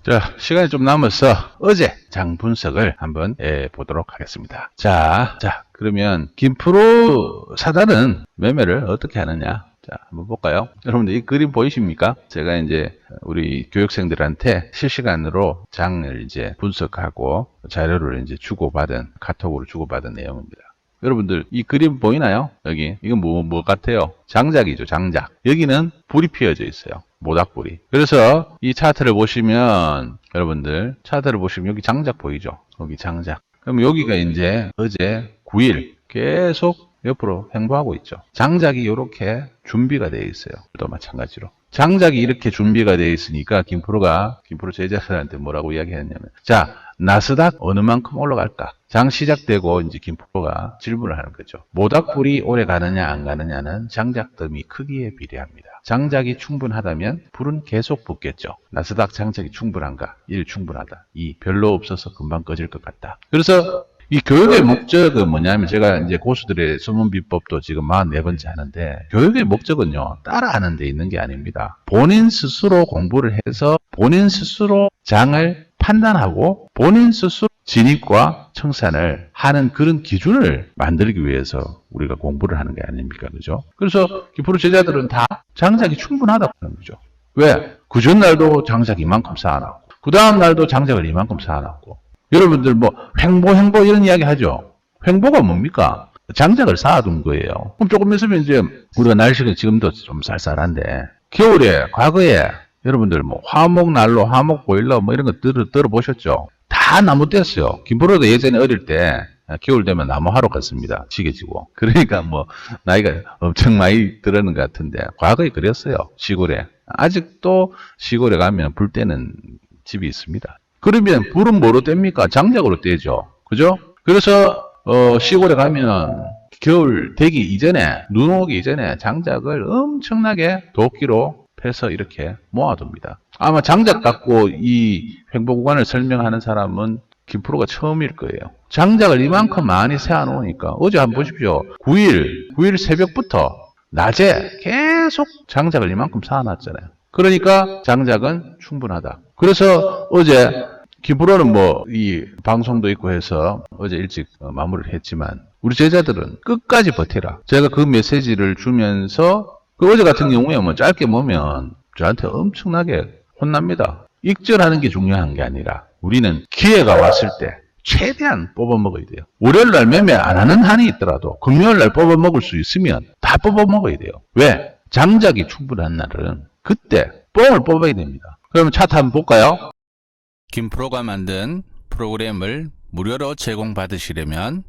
자, 시간이 좀 남아서 어제 장 분석을 한번 보도록 하겠습니다. 자, 그러면 김프로 사단은 매매를 어떻게 하느냐? 자, 한번 볼까요? 여러분들 이 그림 보이십니까? 제가 이제 우리 교육생들한테 실시간으로 장을 이제 분석하고 자료를 이제 주고받은, 카톡으로 주고받은 내용입니다. 여러분들 이 그림 보이나요? 여기 이건 뭐 같아요? 장작이죠, 장작. 여기는 불이 피어져 있어요, 모닥불이. 그래서 이 차트를 보시면, 여러분들 차트를 보시면 여기 장작 보이죠? 여기 장작. 그럼 여기가 이제 어제 9일 계속 옆으로 횡보하고 있죠. 장작이 이렇게 준비가 되어 있어요. 또 마찬가지로 장작이 이렇게 준비가 되어 있으니까 김프로 제자들한테 뭐라고 이야기했냐면, 자, 나스닥 어느 만큼 올라갈까? 장 시작되고 이제 김프로가 질문을 하는 거죠. 모닥불이 오래 가느냐 안 가느냐는 장작더미 크기에 비례합니다. 장작이 충분하다면 불은 계속 붙겠죠. 나스닥 장작이 충분한가? 1. 충분하다. 2. 별로 없어서 금방 꺼질 것 같다. 그래서 이 교육의 목적은 뭐냐면, 제가 이제 고수들의 숨은 비법도 지금 44번째 하는데, 교육의 목적은요, 따라하는 데 있는 게 아닙니다. 본인 스스로 공부를 해서 본인 스스로 장을 판단하고 본인 스스로 진입과 청산을 하는 그런 기준을 만들기 위해서 우리가 공부를 하는 게 아닙니까? 그죠? 그래서 김프로 제자들은 다 장작이 충분하다고 하는 거죠. 왜? 그 전날도 장작 이만큼 쌓아놨고, 그 다음날도 장작을 이만큼 쌓아놨고. 여러분들 뭐 횡보 이런 이야기 하죠. 횡보가 뭡니까? 장작을 쌓아둔 거예요. 그럼 조금 있으면 이제 우리가 날씨가 지금도 좀 쌀쌀한데, 겨울에 과거에 여러분들 뭐 화목 난로, 화목 보일러 뭐 이런 거 들어보셨죠? 다 나무 뗐어요. 김프로도 예전에 어릴 때 겨울 되면 나무 하러 갔습니다. 지게 지고. 그러니까 뭐 나이가 엄청 많이 들었는 것 같은데, 과거에 그랬어요. 시골에. 아직도 시골에 가면 불 때는 집이 있습니다. 그러면 불은 뭐로 뗍니까? 장작으로 떼죠. 그죠? 그래서 시골에 가면 겨울 되기 이전에, 눈 오기 이전에 장작을 엄청나게 도끼로 패서 이렇게 모아둡니다. 아마 장작 갖고 이 횡보 구간을 설명하는 사람은 김프로가 처음일 거예요. 장작을 이만큼 많이 세워놓으니까, 어제 한번 보십시오. 9일 새벽부터 낮에 계속 장작을 이만큼 쌓아놨잖아요. 그러니까 장작은 충분하다. 그래서 어제 김프로는 뭐 이 방송도 있고 해서 어제 일찍 마무리를 했지만, 우리 제자들은 끝까지 버텨라. 제가 그 메시지를 주면서, 그 어제 같은 경우에 뭐 짧게 보면 저한테 엄청나게 혼납니다. 익절하는 게 중요한 게 아니라 우리는 기회가 왔을 때 최대한 뽑아먹어야 돼요. 월요일날 매매 안 하는 한이 있더라도 금요일날 뽑아먹을 수 있으면 다 뽑아먹어야 돼요. 왜? 장작이 충분한 날은 그때 뽕을 뽑아야 됩니다. 그러면 차트 한번 볼까요? 김프로가 만든 프로그램을 무료로 제공받으시려면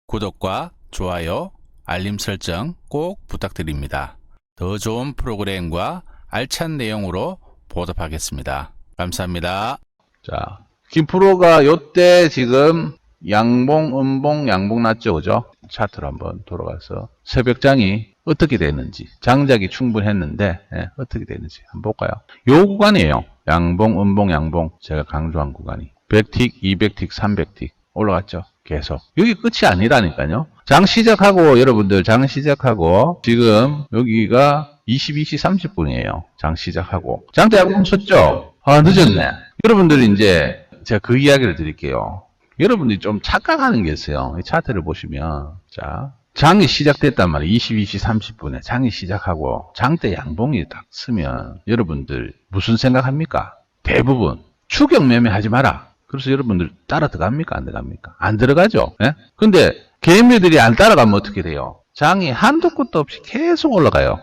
구독과 좋아요, 알림 설정 꼭 부탁드립니다. 더 좋은 프로그램과 알찬 내용으로 보답하겠습니다. 감사합니다. 자, 김프로가 요때 지금 양봉, 음봉, 양봉 났죠, 그죠? 차트로 한번 돌아가서 새벽장이 어떻게 됐는지, 장작이 충분했는데 어떻게 됐는지 한번 볼까요? 요 구간이에요. 양봉, 음봉, 양봉. 제가 강조한 구간이 100틱, 200틱, 300틱 올라갔죠. 계속. 여기 끝이 아니라니까요. 장 시작하고, 여러분들 장 시작하고 지금 여기가 22시 30분이에요. 장 시작하고. 장대 양봉 쳤죠? 아, 늦었네. 여러분들이 이제 제가 그 이야기를 드릴게요. 여러분들이 좀 착각하는 게 있어요. 이 차트를 보시면, 자, 장이 시작됐단 말이에요. 22시 30분에 장이 시작하고 장대 양봉이 딱 쓰면 여러분들 무슨 생각합니까? 대부분 추격 매매 하지 마라. 그래서 여러분들 따라 들어갑니까? 안 들어갑니까? 안 들어가죠. 예? 근데 개인비들이 안 따라가면 어떻게 돼요? 장이 한도 끝도 없이 계속 올라가요.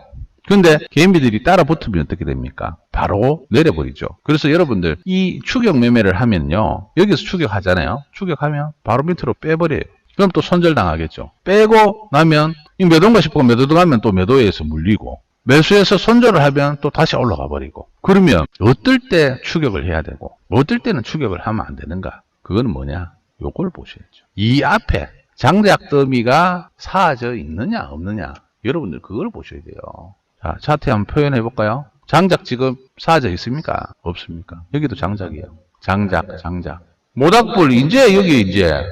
근데 개인비들이 따라 붙으면 어떻게 됩니까? 바로 내려버리죠. 그래서 여러분들 이 추격 매매를 하면요, 여기서 추격하잖아요. 추격하면 바로 밑으로 빼버려요. 그럼 또 손절당하겠죠. 빼고 나면 이 매도인가 싶고 매도 들어가면 또 매도에 의해서 물리고, 매수해서 손절을 하면 또 다시 올라가 버리고. 그러면 어떨 때 추격을 해야 되고 어떨 때는 추격을 하면 안 되는가? 그거는 뭐냐? 요걸 보셔야죠. 이 앞에 장작 더미가 사아져 있느냐 없느냐, 여러분들 그걸 보셔야 돼요. 자, 차트에 한번 표현해 볼까요? 장작 지금 사아져 있습니까? 없습니까? 여기도 장작이에요. 장작. 모닥불 이제 여기 이제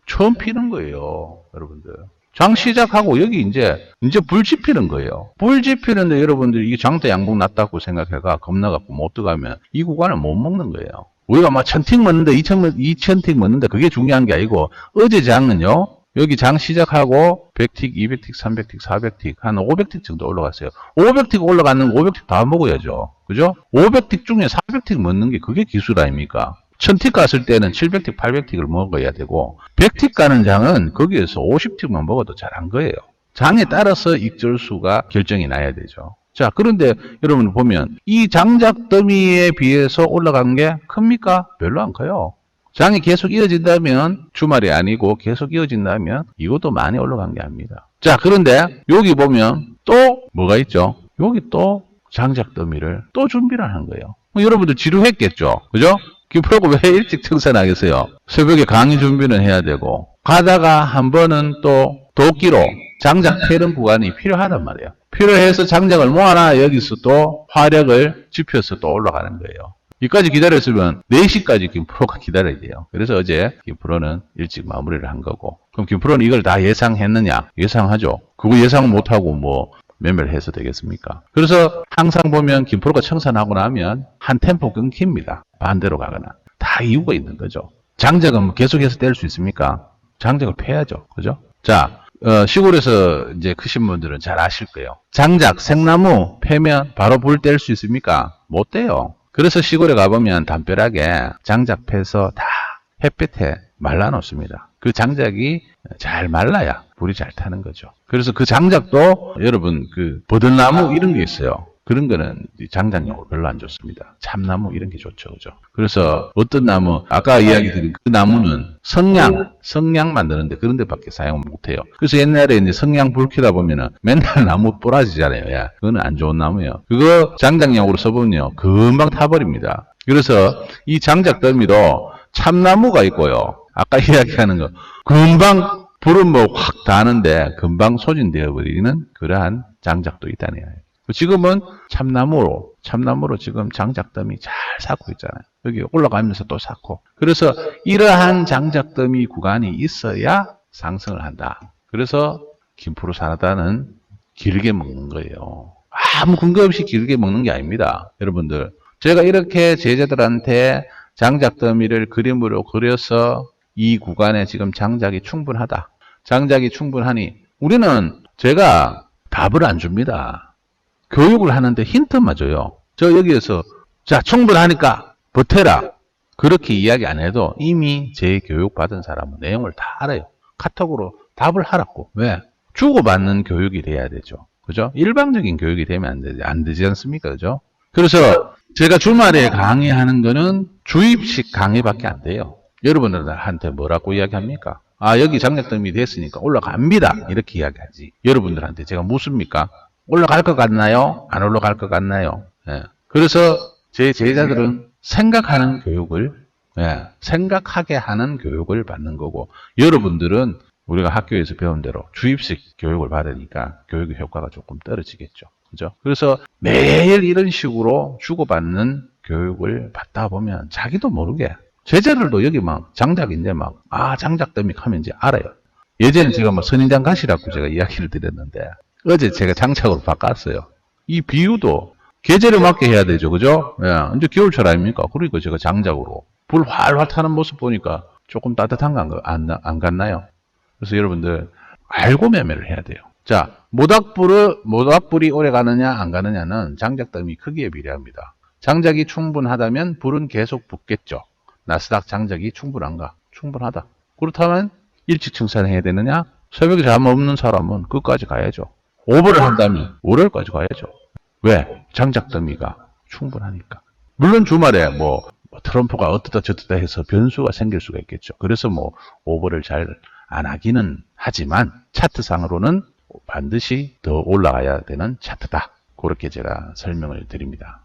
처음 피는 거예요, 여러분들. 장 시작하고 여기 이제 불 지피는 거예요. 불 지피는데 여러분들 이게 장대 양봉 났다고 생각해가 겁나갖고 못 들어가면 이 구간을 못 먹는 거예요. 우리가 막 1000틱 먹는데 2000틱 먹는데 그게 중요한 게 아니고 어제 장은요. 여기 장 시작하고 100틱, 200틱, 300틱, 400틱 한 500틱 정도 올라갔어요. 500틱 올라가는 500틱 다 먹어야죠. 그죠? 500틱 중에 400틱 먹는 게 그게 기술 아닙니까? 1000틱 갔을 때는 700틱, 800틱을 먹어야 되고 100틱 가는 장은 거기에서 50틱만 먹어도 잘한 거예요. 장에 따라서 익절수가 결정이 나야 되죠. 자, 그런데 여러분 보면 이 장작 더미에 비해서 올라간 게 큽니까? 별로 안 커요. 장이 계속 이어진다면 주말이 아니고 계속 이어진다면 이것도 많이 올라간 게 아닙니다. 자, 그런데 여기 보면 또 뭐가 있죠? 여기 또 장작 더미를 또 준비를 하는 거예요. 여러분들 지루했겠죠? 그죠? 김프로가 왜 일찍 청산하겠어요? 새벽에 강의 준비는 해야 되고 가다가 한 번은 또 도끼로 장작 패는 구간이 필요하단 말이에요. 필요해서 장작을 모아놔 여기서 또 화력을 지펴서 또 올라가는 거예요. 여기까지 기다렸으면 4시까지 김프로가 기다려야 돼요. 그래서 어제 김프로는 일찍 마무리를 한 거고. 그럼 김프로는 이걸 다 예상했느냐? 예상하죠. 그거 예상 못하고 뭐 매매를 해서 되겠습니까? 그래서 항상 보면 김프로가 청산하고 나면 한 템포 끊깁니다. 반대로 가거나. 다 이유가 있는 거죠. 장작은 뭐 계속해서 뗄 수 있습니까? 장작을 패야죠. 그죠? 자, 시골에서 이제 크신 분들은 잘 아실 거예요. 장작, 생나무 패면 바로 불 뗄 수 있습니까? 못 떼요. 그래서 시골에 가보면 담벼락에 장작 패서 다 햇볕에 말라놓습니다. 그 장작이 잘 말라야 불이 잘 타는 거죠. 그래서 그 장작도 여러분 그 버들나무 이런 게 있어요. 그런 거는 장작용으로 별로 안 좋습니다. 참나무 이런 게 좋죠. 그죠? 그래서 어떤 나무, 아까 이야기 드린 그 나무는 성냥 만드는데 그런 데밖에 사용 못 해요. 그래서 옛날에 이제 성냥 불 켜다 보면은 맨날 나무 뿌라지잖아요. 야, 그거는 안 좋은 나무예요. 그거 장작용으로 써보면요. 금방 타버립니다. 그래서 이 장작 더미도 참나무가 있고요. 아까 이야기하는 거. 금방 불은 뭐 확 다는데 금방 소진되어 버리는 그러한 장작도 있다는 거예요. 지금은 참나무로 지금 장작더미 잘 쌓고 있잖아요. 여기 올라가면서 또 쌓고. 그래서 이러한 장작더미 구간이 있어야 상승을 한다. 그래서 김프로 사다는 길게 먹는 거예요. 아무 근거 없이 길게 먹는 게 아닙니다. 여러분들. 제가 이렇게 제자들한테 장작더미를 그림으로 그려서 이 구간에 지금 장작이 충분하다. 장작이 충분하니 우리는 제가 답을 안 줍니다. 교육을 하는데 힌트만 줘요. 저 여기에서 자 충분하니까 버텨라. 그렇게 이야기 안 해도 이미 제 교육받은 사람은 내용을 다 알아요. 카톡으로 답을 하라고. 왜? 주고받는 교육이 돼야 되죠. 그죠? 일방적인 교육이 되면 안 되지 않습니까? 그죠? 그래서 제가 주말에 강의하는 거는 주입식 강의밖에 안 돼요. 여러분들한테 뭐라고 이야기합니까? 아, 여기 장작더미 됐으니까 올라갑니다. 이렇게 이야기하지. 여러분들한테 제가 묻습니까? 올라갈 것 같나요? 안 올라갈 것 같나요? 예. 그래서 제 제자들은 생각하는 교육을, 생각하게 하는 교육을 받는 거고, 여러분들은 우리가 학교에서 배운 대로 주입식 교육을 받으니까 교육의 효과가 조금 떨어지겠죠. 그죠? 그래서 매일 이런 식으로 주고받는 교육을 받다 보면 자기도 모르게 제자들도 여기 막 장작인데 막, 장작더미 하면 이제 알아요. 예전에 제가 뭐 선인장 가시라고 제가 이야기를 드렸는데, 어제 제가 장작으로 바꿨어요. 이 비유도 계절에 맞게 해야 되죠. 그죠? 예, 이제 겨울철 아닙니까? 그러니까 제가 장작으로 불 활활 타는 모습 보니까 조금 따뜻한 거 안 같나요? 그래서 여러분들 알고 매매를 해야 돼요. 자, 모닥불이 오래 가느냐 안 가느냐는 장작더미 크기에 비례합니다. 장작이 충분하다면 불은 계속 붙겠죠. 나스닥 장작이 충분한가? 충분하다. 그렇다면 일찍 청산해야 되느냐? 새벽에 잠 없는 사람은 끝까지 가야죠. 오버를 한다면 월요일까지 가야죠. 왜? 장작더미가 충분하니까. 물론 주말에 뭐 트럼프가 어떻다 저떻다 해서 변수가 생길 수가 있겠죠. 그래서 뭐 오버를 잘 안 하기는 하지만 차트상으로는 반드시 더 올라가야 되는 차트다. 그렇게 제가 설명을 드립니다.